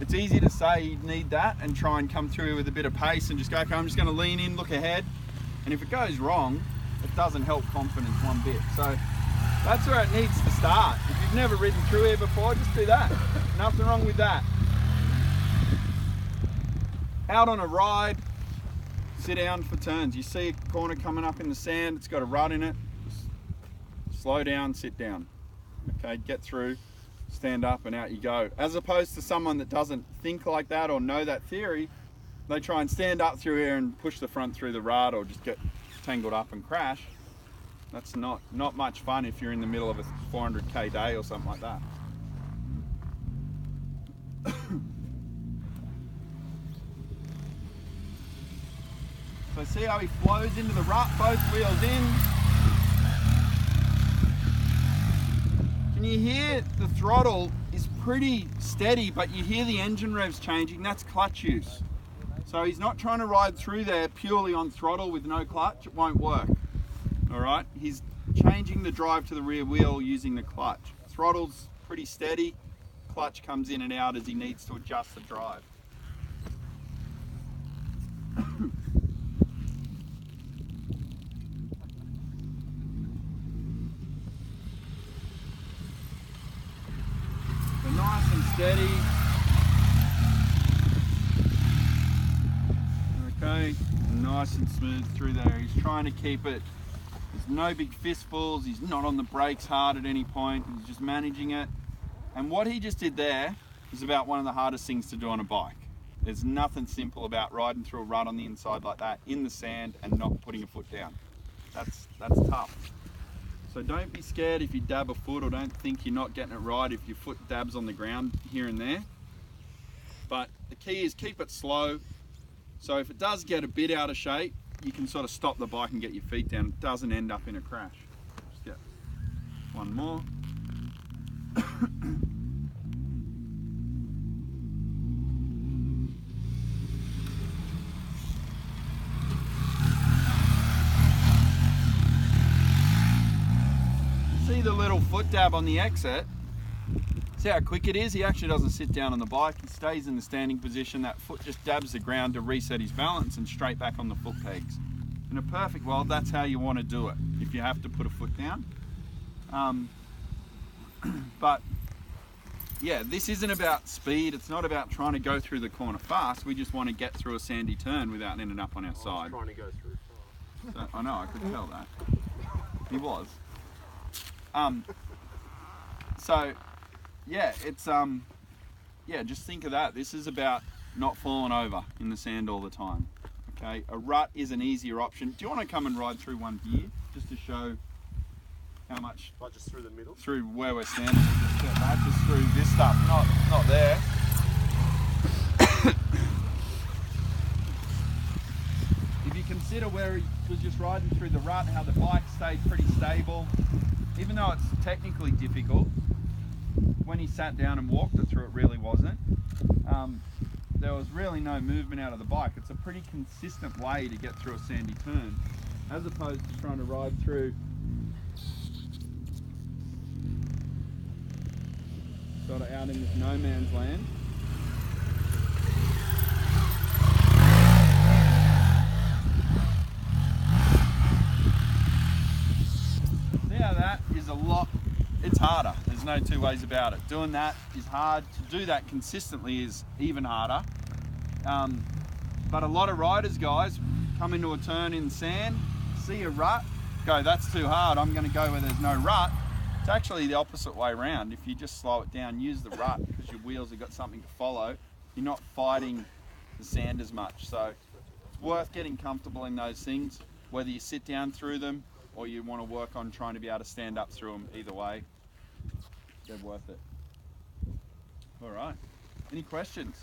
It's easy to say you need that and try and come through with a bit of pace and just go, okay, I'm just going to lean in, look ahead. And if it goes wrong, it doesn't help confidence one bit. So that's where it needs to start. If you've never ridden through here before, just do that. Nothing wrong with that. Out on a ride, sit down for turns. You see a corner coming up in the sand, it's got a rut in it. Just slow down, sit down. Okay, get through, stand up, and out you go. As opposed to someone that doesn't think like that or know that theory, they try and stand up through here and push the front through the rut or just get tangled up and crash. That's not much fun if you're in the middle of a 400k day or something like that. So see how he flows into the rut, both wheels in. Can you hear the throttle is pretty steady, but you hear the engine revs changing? That's clutch use. So he's not trying to ride through there purely on throttle with no clutch. It won't work. All right, he's changing the drive to the rear wheel using the clutch. Throttle's pretty steady. Clutch comes in and out as he needs to adjust the drive. So nice and steady. Okay, nice and smooth through there. He's trying to keep it. There's no big fistfuls. He's not on the brakes hard at any point. He's just managing it. And what he just did there is about one of the hardest things to do on a bike. There's nothing simple about riding through a rut on the inside like that in the sand and not putting a foot down. That's tough. So don't be scared if you dab a foot, or don't think you're not getting it right if your foot dabs on the ground here and there. But the key is keep it slow. So if it does get a bit out of shape, you can sort of stop the bike and get your feet down. It doesn't end up in a crash. Just get one more. See the little foot dab on the exit? See how quick it is? He actually doesn't sit down on the bike. He stays in the standing position. That foot just dabs the ground to reset his balance and straight back on the foot pegs. In a perfect world, that's how you want to do it, if you have to put a foot down. But yeah, this isn't about speed. It's not about trying to go through the corner fast. We just want to get through a sandy turn without ending up on our side. Trying to go through fast. So, I know, I could tell that. He was. So yeah, it's yeah, just think of that. This is about not falling over in the sand all the time. Okay, a rut is an easier option. Do you want to come and ride through one here just to show how much? Like just through the middle? Through where we're standing, just step back, just through this stuff, not there. If you consider where he was just riding through the rut, how the bike stayed pretty stable, even though it's technically difficult, when he sat down and walked it through, it really wasn't. There was really no movement out of the bike. It's a pretty consistent way to get through a sandy turn, as opposed to trying to ride through sort of out in this no man's land. See how that is a lot. It's harder, there's no two ways about it. Doing that is hard. To do that consistently is even harder. But a lot of riders, guys, come into a turn in sand, see a rut, go, that's too hard, I'm gonna go where there's no rut. It's actually the opposite way around. If you just slow it down, use the rut, because your wheels have got something to follow, you're not fighting the sand as much. So it's worth getting comfortable in those things, whether you sit down through them or you want to work on trying to be able to stand up through them. Either way, they're worth it. All right, any questions?